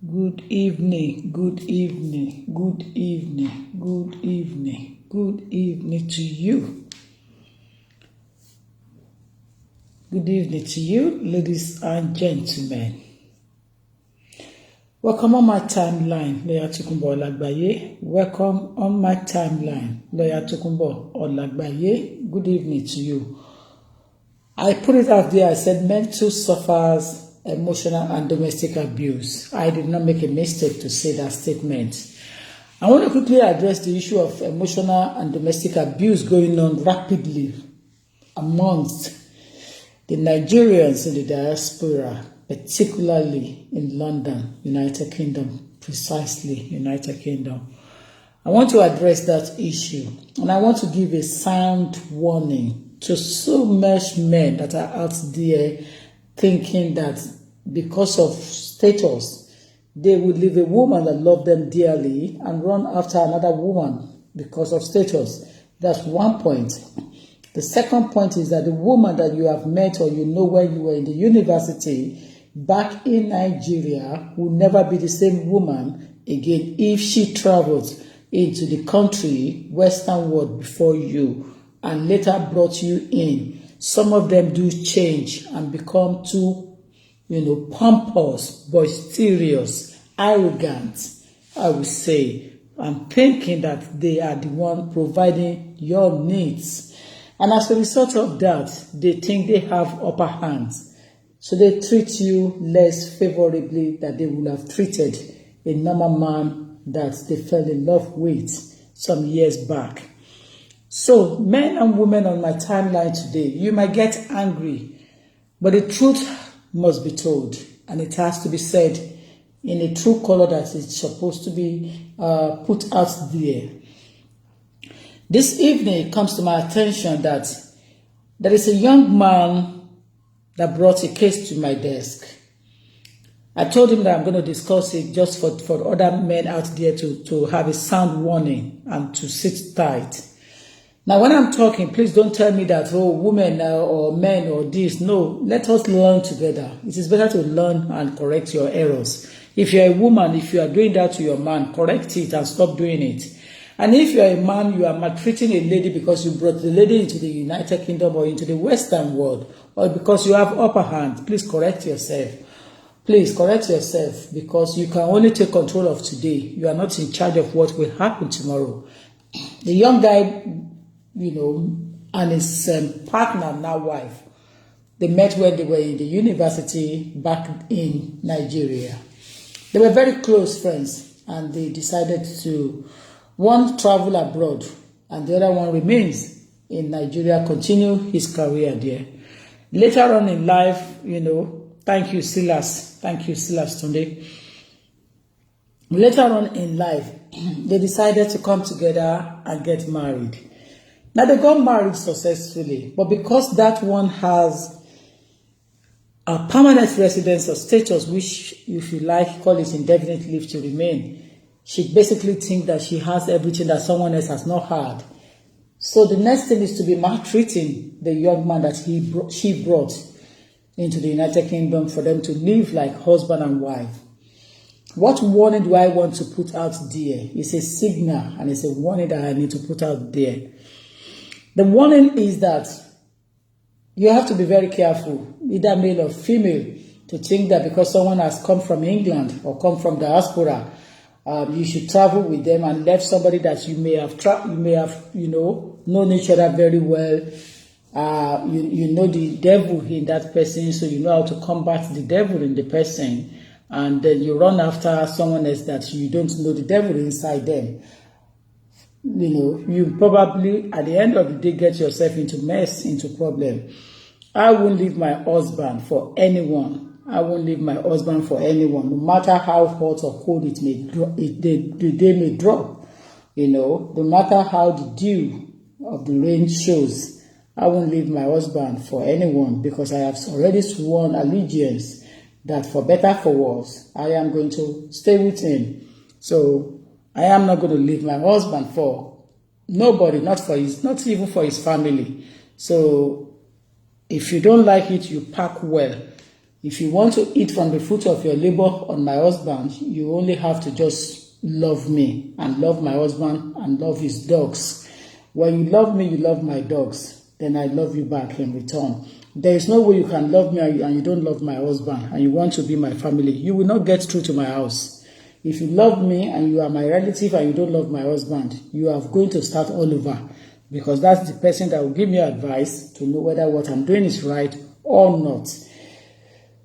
Good evening, good evening, good evening, good evening, good evening to you. Good evening to you, ladies and gentlemen. Welcome on my timeline, Lawyer Tokunbo Olagbaye. Welcome on my timeline, Lawyer Tokunbo Olagbaye. Good evening to you. I put it out there, I said men too suffers emotional and domestic abuse. I did not make a mistake to say that statement. I want to quickly address the issue of emotional and domestic abuse going on rapidly amongst the Nigerians in the diaspora, particularly in London, United Kingdom, precisely United Kingdom. I want to address that issue, and I want to give a sound warning to so much men that are out there thinking that because of status, they would leave a woman that loved them dearly and run after another woman because of status. That's one point. The second point is that the woman that you have met or you know when you were in the university back in Nigeria will never be the same woman again if she travels into the country, Western world before you and later brought you in. Some of them do change and become too, pompous, boisterous, arrogant, I would say. I'm thinking that they are the one providing your needs. And as a result of that, they think they have upper hands. So they treat you less favorably than they would have treated a normal man that they fell in love with some years back. So, men and women on my timeline today, you might get angry, but the truth must be told, and it has to be said in a true color that it's supposed to be put out there. This evening, it comes to my attention that there is a young man that brought a case to my desk. I told him that I'm going to discuss it just for other men out there to have a sound warning and to sit tight. Now, when I'm talking, please don't tell me that, women or men or this. No, let us learn together. It is better to learn and correct your errors. If you're a woman, if you are doing that to your man, correct it and stop doing it. And if you're a man, you are maltreating a lady because you brought the lady into the United Kingdom or into the Western world, or because you have upper hand, please correct yourself. Please correct yourself, because you can only take control of today. You are not in charge of what will happen tomorrow. The young guy, and his partner, now wife, they met when they were in the university back in Nigeria. They were very close friends, and they decided to, one travel abroad, and the other one remains in Nigeria, continue his career there. Later on in life, thank you, Silas Tunde. Later on in life, they decided to come together and get married. Now, they got married successfully, but because that one has a permanent residence or status, which, if you like, call it indefinite leave to remain, she basically thinks that she has everything that someone else has not had. So the next thing is to be maltreating the young man that she brought into the United Kingdom for them to live like husband and wife. What warning do I want to put out there? It's a signal and it's a warning that I need to put out there. The warning is that you have to be very careful, either male or female, to think that because someone has come from England or come from diaspora, you should travel with them and left somebody that you may have known each other very well. You know the devil in that person, so you know how to combat the devil in the person, and then you run after someone else that you don't know the devil inside them. You probably, at the end of the day, get yourself into mess, into problem. I won't leave my husband for anyone. I won't leave my husband for anyone, no matter how hot or cold it may the day may drop. No matter how the dew of the rain shows, I won't leave my husband for anyone, because I have already sworn allegiance that for better, for worse, I am going to stay with him. So I am not going to leave my husband for nobody, not even for his family. So if you don't like it, you pack well. If you want to eat from the fruit of your labor on my husband, you only have to just love me and love my husband and love his dogs. When you love me, you love my dogs. Then I love you back in return. There is no way you can love me and you don't love my husband and you want to be my family. You will not get through to my house. If you love me and you are my relative and you don't love my husband, you are going to start all over, because that's the person that will give me advice to know whether what I'm doing is right or not.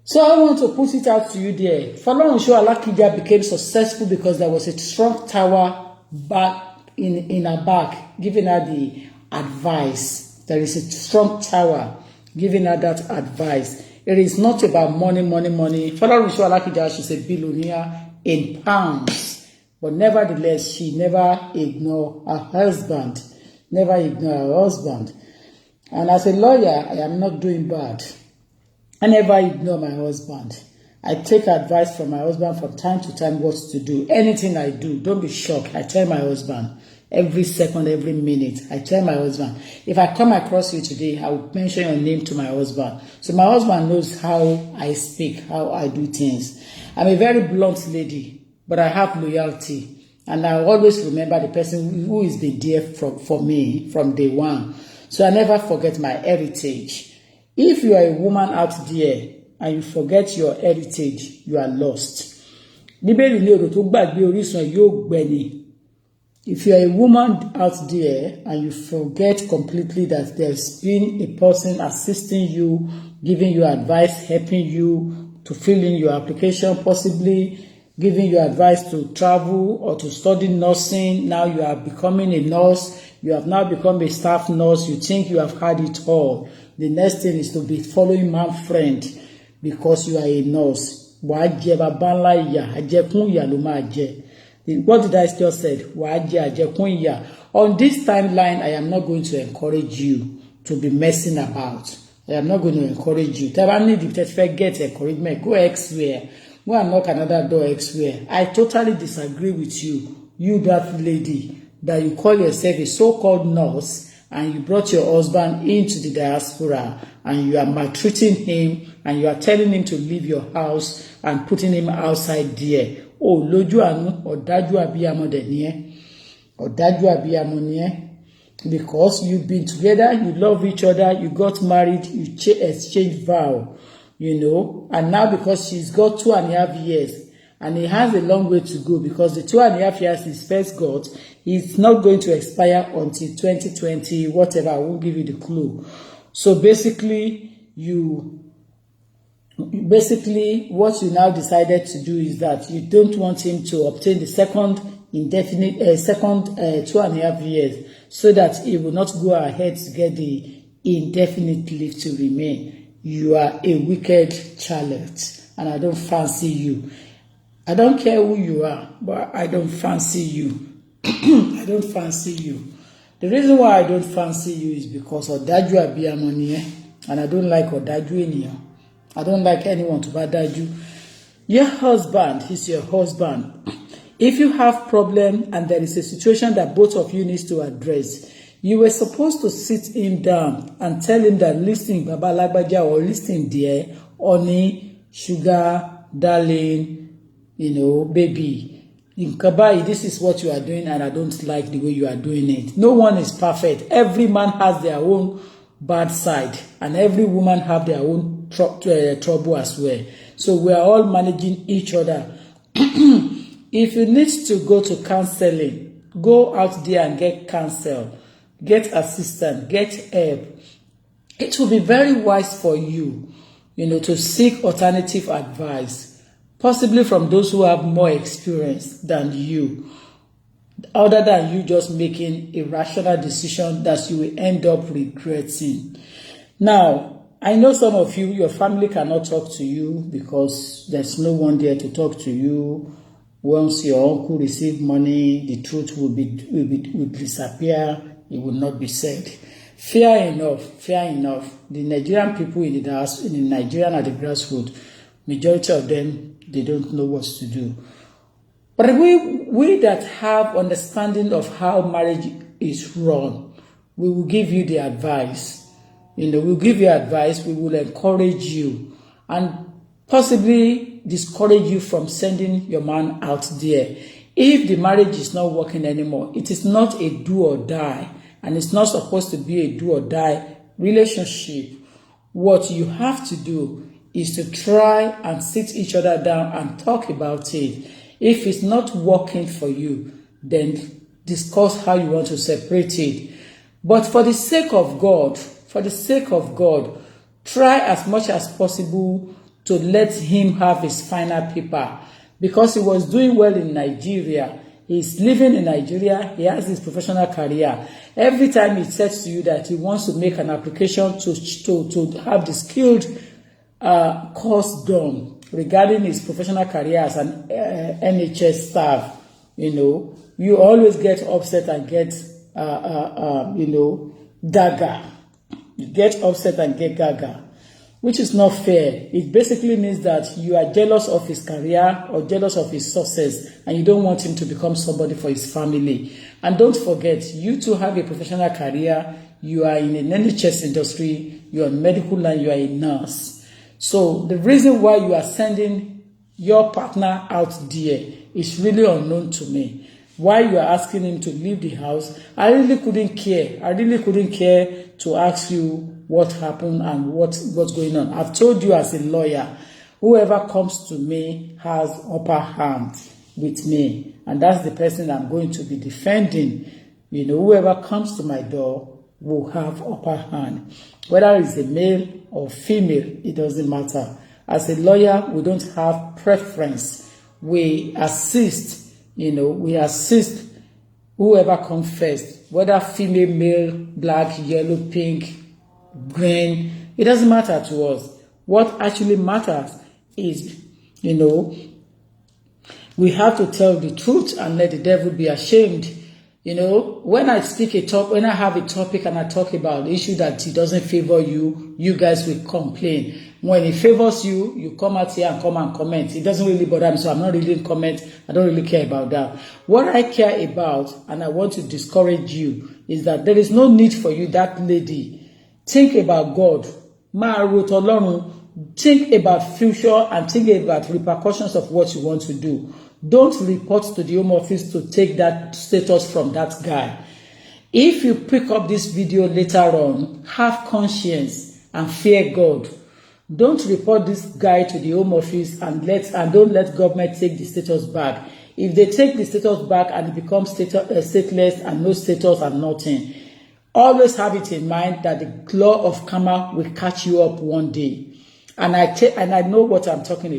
So I want to put it out to you there. Folorunsho Alakija became successful because there was a strong tower back in her back, giving her the advice. There is a strong tower giving her that advice. It is not about money. Folorunsho Alakija, she's a billionaire in pounds, but nevertheless, she never ignored her husband. And as a lawyer, I am not doing bad. I never ignore my husband. I take advice from my husband from time to time what to do. Anything I do, don't be shocked. I tell my husband every second, every minute. I tell my husband. If I come across you today, I will mention your name to my husband. So my husband knows how I speak, how I do things. I'm a very blunt lady, but I have loyalty. And I always remember the person who has been there for me from day one. So I never forget my heritage. If you are a woman out there and you forget your heritage, you are lost. Bíbélì ní ọ̀rọ̀ tó gbàgbé orísun yóò gbẹni. If you are a woman out there and you forget completely that there's been a person assisting you, giving you advice, helping you to fill in your application, possibly giving you advice to travel or to study nursing, now you are becoming a nurse, you have now become a staff nurse, you think you have had it all. The next thing is to be following man friend because you are a nurse. What did I just said? On this timeline, I am not going to encourage you to be messing about. I am not going to encourage you. If I need to get encouragement, go elsewhere. Go and knock another door elsewhere. I totally disagree with you. You, that lady, that you call yourself a so-called nurse, and you brought your husband into the diaspora, and you are maltreating him, and you are telling him to leave your house and putting him outside there. Oh, lójú àánú, ọ̀dájú abiyamọ dẹ̀ ni ẹ́. Ọ̀dájú abiyamọ ni ẹ́. Because you've been together, you love each other, you got married, you exchanged vow, and now because she's got 2.5 years, and he has a long way to go, because the 2.5 years he first got, it's not going to expire until 2020, whatever. I won't give you the clue. So basically, what you now decided to do is that you don't want him to obtain the second 2.5 years, so that he will not go ahead to get the indefinite leave to remain. You are a wicked charlotte, and I don't fancy you. I don't care who you are, but I don't fancy you. I don't fancy you. The reason why I don't fancy you is because ọ̀dájú abiyamọ ni ẹ́, and I don't like ọ̀dájú ènìyàn. I don't like anyone to bá dájú. Your husband is your husband. If you have problem and there is a situation that both of you need to address, you were supposed to sit him down and tell him that, listen, Baba Lagbaja, or listen, dear, honey, sugar, darling, baby, this is what you are doing and I don't like the way you are doing it. No one is perfect. Every man has their own bad side and every woman have their own trouble as well. So we are all managing each other. If you need to go to counseling, go out there and get counsel, get assistance, get help. It will be very wise for you, to seek alternative advice, possibly from those who have more experience than you, other than you just making a rational decision that you will end up regretting. Now, I know some of you, your family cannot talk to you because there's no one there to talk to you. Once your uncle receives money, the truth will disappear. It will not be said. Fear enough. The Nigerian people in the Nigerian at the grassroots, majority of them, they don't know what to do. But we that have understanding of how marriage is run, we will give you the advice. We'll give you advice. We will encourage you. And possibly discourage you from sending your man out there. If the marriage is not working anymore, it is not a do or die, and it's not supposed to be a do or die relationship. What you have to do is to try and sit each other down and talk about it. If it's not working for you, then discuss how you want to separate it. But for the sake of God, try as much as possible to let him have his final paper, because he was doing well in Nigeria. He's living in Nigeria. He has his professional career. Every time he says to you that he wants to make an application to have the skilled course done regarding his professional career as an NHS staff, you always get upset and get, gaga. You get upset and get gaga, which is not fair. It basically means that you are jealous of his career or jealous of his success, and you don't want him to become somebody for his family. And don't forget, you too have a professional career. You are in an NHS industry. You are in medical line. You are a nurse. So the reason why you are sending your partner out there is really unknown to me. Why you are asking him to leave the house, I really couldn't care. I really couldn't care to ask you what happened and what's going on. I've told you as a lawyer, whoever comes to me has upper hand with me, and that's the person I'm going to be defending. Whoever comes to my door will have upper hand. Whether it's a male or female, it doesn't matter. As a lawyer, we don't have preference. We assist. We assist whoever comes first, whether female, male, black, yellow, pink, green. It doesn't matter to us. What actually matters is, we have to tell the truth and let the devil be ashamed. When I when I have a topic and I talk about the issue that it doesn't favor you, you guys will complain. When it favors you, you come out here and come and comment. It doesn't really bother me, so I'm not really in comment. I don't really care about that. What I care about, and I want to discourage you, is that there is no need for you, that lady. Think about God. Think about future and think about repercussions of what you want to do. Don't report to the Home Office to take that status from that guy. If you pick up this video later on, have conscience and fear God. Don't report this guy to the Home Office and don't let government take the status back. If they take the status back and it becomes stateless and no status and nothing, always have it in mind that the law of karma will catch you up one day. And I know what I'm talking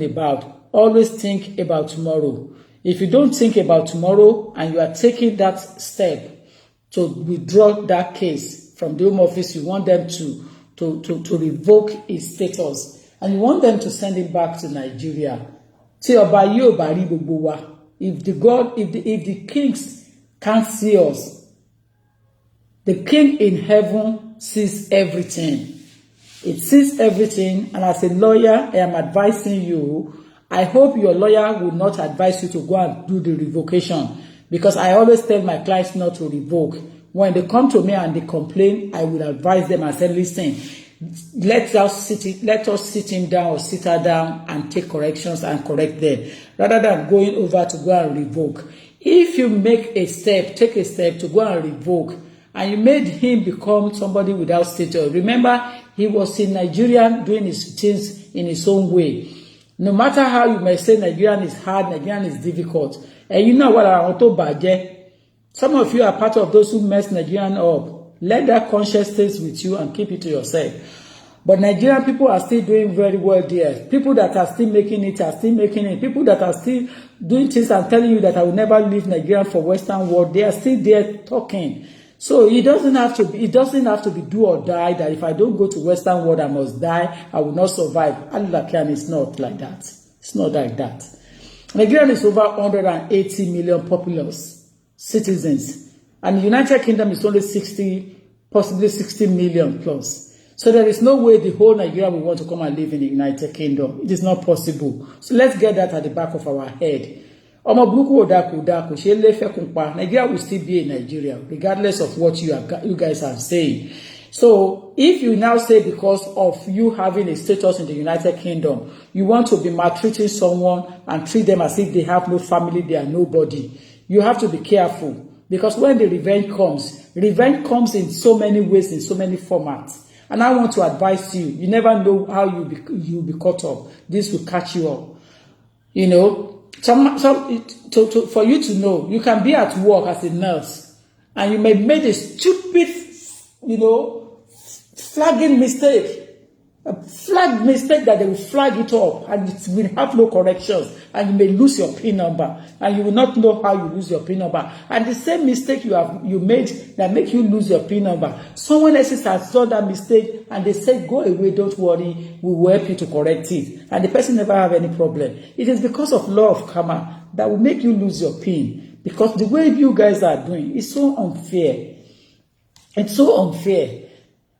about. Always think about tomorrow. If you don't think about tomorrow and you are taking that step to withdraw that case from the Home Office, you want them to revoke his status, and you want them to send him back to Nigeria. If the kings can't see us, the king in heaven sees everything. It sees everything, and as a lawyer, I am advising you. I hope your lawyer will not advise you to go and do the revocation, because I always tell my clients not to revoke. When they come to me and they complain, I will advise them and say, listen, let us sit him down or sit her down and take corrections and correct them, rather than going over to go and revoke. If you take a step to go and revoke, and you made him become somebody without status. Remember, he was in Nigeria doing his things in his own way. No matter how you may say Nigerian is hard, Nigerian is difficult, and you know what I want to budget. Some of you are part of those who mess Nigerian up. Let that conscience stay with you and keep it to yourself. But Nigerian people are still doing very well there. People that are still making it are still making it. People that are still doing things and telling you that I will never leave Nigeria for Western world, they are still there talking. So it doesn't have to be do or die, that if I don't go to Western world, I must die, I will not survive. Allah-Kian is not like that. It's not like that. Nigeria is over 180 million populous citizens, and the United Kingdom is only 60, possibly 60 million plus. So there is no way the whole Nigeria will want to come and live in the United Kingdom. It is not possible. So let's get that at the back of our head. Nigeria will still be a Nigeria, regardless of what you guys are saying. So if you now say because of you having a status in the United Kingdom, you want to be maltreating someone and treat them as if they have no family, they are nobody, you have to be careful. Because when the revenge comes in so many ways, in so many formats. And I want to advise you, you never know how you'll be caught up. This will catch you up. You know, for you to know, you can be at work as a nurse and you may make a stupid, flagging mistake. A flag mistake that they will flag it up and it will have no corrections and you may lose your PIN number and you will not know how you lose your PIN number. And the same mistake you made that make you lose your PIN number, someone else has done that mistake and they say, go away, don't worry, we will help you to correct it. And the person never have any problem. It is because of law of karma that will make you lose your PIN. Because the way you guys are doing is so unfair. It's so unfair.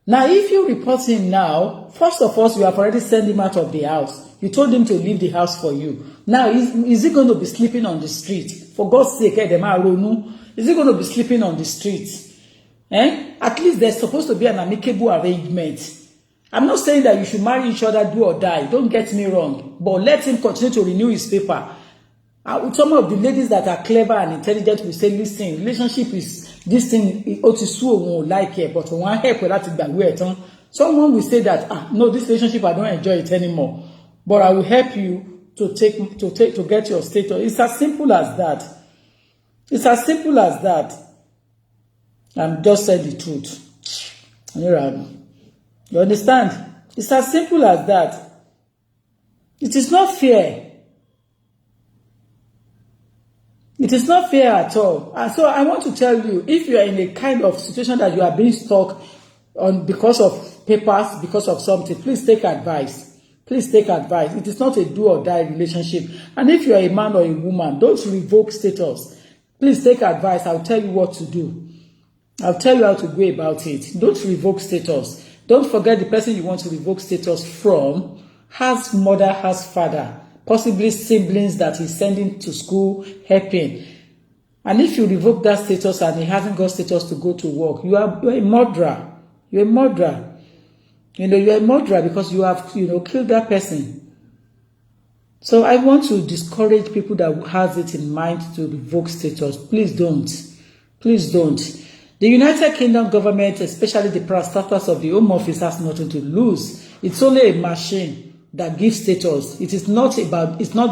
Now, if you report him now, first of all, you have already sent him out of the house. You told him to leave the house for you. Now, is he going to be sleeping on the street? For God's sake, is he going to be sleeping on the street? At least there's supposed to be an amicable arrangement. I'm not saying that you should marry each other, do or die. Don't get me wrong. But let him continue to renew his paper. Some of the ladies that are clever and intelligent will say, listen, relationship is this thing, won't like it, but one help with that. Someone will say that, no, this relationship, I don't enjoy it anymore. But I will help you to get your status. It's as simple as that. It's as simple as that. I'm just saying the truth. You understand? It's as simple as that. It is not fair. It is not fair at all. And so I want to tell you, if you are in a kind of situation that you are being stuck on because of papers, because of something, please take advice. Please take advice. It is not a do or die relationship. And if you are a man or a woman, don't revoke status. Please take advice. I'll tell you what to do. I'll tell you how to go about it. Don't revoke status. Don't forget the person you want to revoke status from has mother, has father, possibly siblings that he's sending to school, helping. And if you revoke that status and he hasn't got status to go to work, you're a murderer. You're a murderer. You're a murderer because you have, killed that person. So I want to discourage people that has it in mind to revoke status. Please don't. Please don't. The United Kingdom government, especially the parastatals of the Home Office, has nothing to lose. It's only a machine that gives status. It's not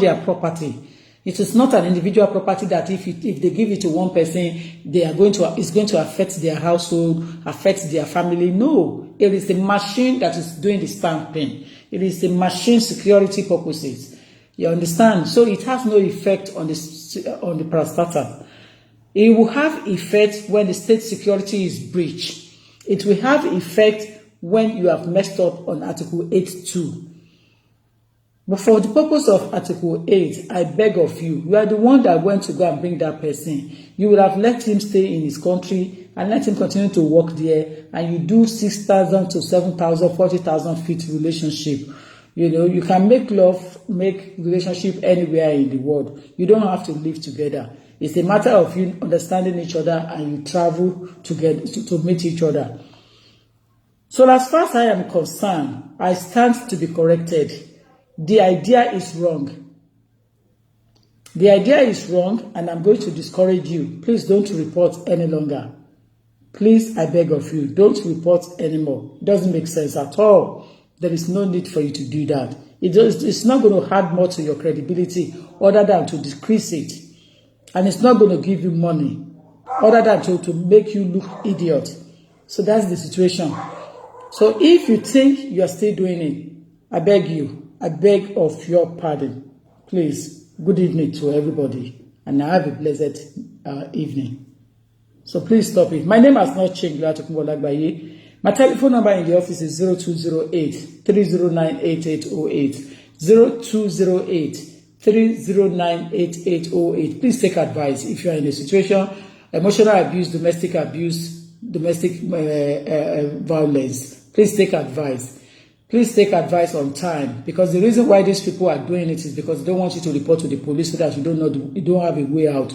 their property. It is not an individual property that if they give it to one person, it's going to affect their household, affect their family. No, it is a machine that is doing the stamping. It is a machine security purposes. You understand? So it has no effect on the parastatal. It will have effect when the state security is breached. It will have effect when you have messed up on Article 8.2. But for the purpose of Article 8, I beg of you, you are the one that went to go and bring that person. You would have let him stay in his country and let him continue to work there, and you do 6,000 to 7,000, 40,000 feet relationship. You can make relationship anywhere in the world. You don't have to live together. It's a matter of you understanding each other and you travel together to meet each other. So as far as I am concerned, I stand to be corrected. The idea is wrong. The idea is wrong, and I'm going to discourage you. Please don't report any longer. Please, I beg of you, don't report anymore. It doesn't make sense at all. There is no need for you to do that. It's not going to add more to your credibility other than to decrease it. And it's not going to give you money other than to make you look idiot. So that's the situation. So if you think you are still doing it, I beg you. I beg of your pardon. Please, good evening to everybody, and have a blessed evening. So please stop it. My name has not changed. My telephone number in the office is 0208-309-8808. 0208-309-8808. Please take advice if you are in a situation, emotional abuse, domestic violence. Please take advice. Please take advice on time, because the reason why these people are doing it is because they don't want you to report to the police so that you don't have a way out.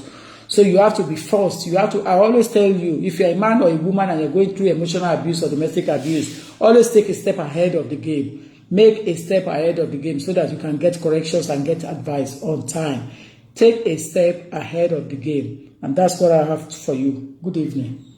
So you have to be forced. You have to, I always tell you, if you're a man or a woman and you're going through emotional abuse or domestic abuse, always take a step ahead of the game. Make a step ahead of the game so that you can get corrections and get advice on time. Take a step ahead of the game. And that's what I have for you. Good evening.